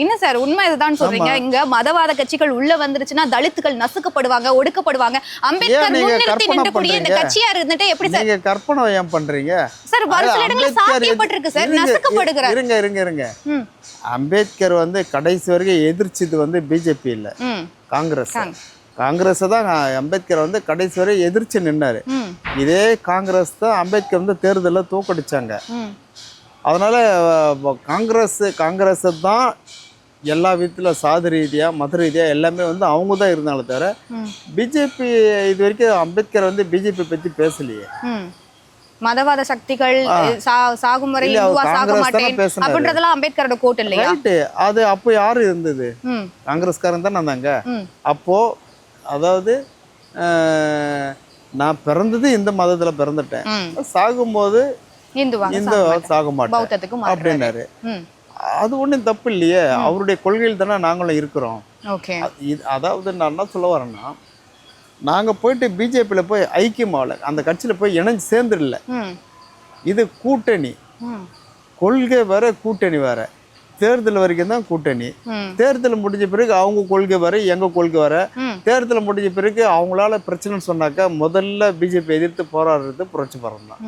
என்ன சார் உண்மை இதுதான் சொல்றீங்க? இங்க மதவாத கட்சிகள் உள்ள வந்துருச்சுன்னா தலித்துகள் நசுக்கப்படுவாங்க, ஒடுக்கப்படுவாங்க. அம்பேத்கர் முன்னிறுத்தி நின்றக்கூடிய இந்த கட்சியா இருந்துட்டு எப்படி சார் நீங்க கற்பனை ஏன் பண்றீங்க? சார் ஒரு சில இடங்கள்ல சாத்தியப்பட்டிருக்கு சார், நசுக்கப்படுகிறார். இருங்க அம்பேத்கர் வந்து கடைசி வரைக்கும் எதிர்ச்சது வந்து பிஜேபி இல்ல, காங்கிரஸ். காங்கிரஸ் தான் அம்பேத்கர் வந்து கடைசி வரை எதிர்த்து நின்னாரு. இதே காங்கிரஸ் தான் அம்பேத்கர் வந்து தேர்தலில் தோக்கடிச்சாங்க. அதனால காங்கிரஸ் தான் எல்லா விதத்தில் சாதி ரீதியாக மத ரீதியாக எல்லாமே வந்து அவங்க தான் இருந்தாலும் தவிர பிஜேபி இது வரைக்கும் அம்பேத்கர் வந்து பிஜேபி பற்றி பேசலையே. மதவாத சக்திகள் சாகும் வரை சாக மாட்டேன் அப்படின்றதெல்லாம் அம்பேத்கரோட கோட் இல்லையா? அது அப்போ யாரு இருந்தது? காங்கிரஸ்காரன் தானே இருந்தாங்க அப்போ. அதாவது நான் பிறந்தது இந்த மதத்துல பிறந்துட்டேன், சாகும்போது இந்து சாக மாட்டேன் அப்படின்னாரு. அது ஒன்றும் தப்பு இல்லையே, அவருடைய கொள்கையில் தானே நாங்களும் இருக்கிறோம். அதாவது நான் என்ன சொல்ல வரேன்னா, நாங்கள் போயிட்டு பிஜேபியில் போய் ஐக்கியமாகல, அந்த கட்சியில் போய் இணைஞ்சு சேர்ந்துடல. இது கூட்டணி, கொள்கை வேற கூட்டணி வேற. தேர்தல் வரைக்கும் தான் கூட்டணி. தேர்தல் முடிஞ்ச பிறகு அவங்க கொள்கை வர, எங்க கொள்கை வர. தேர்தல் முடிஞ்ச பிறகு அவங்களால பிரச்சனைன்னு சொன்னாக்கா முதல்ல பிஜேபி எதிர்த்து போராடுறது புரட்சி பரம் தான்.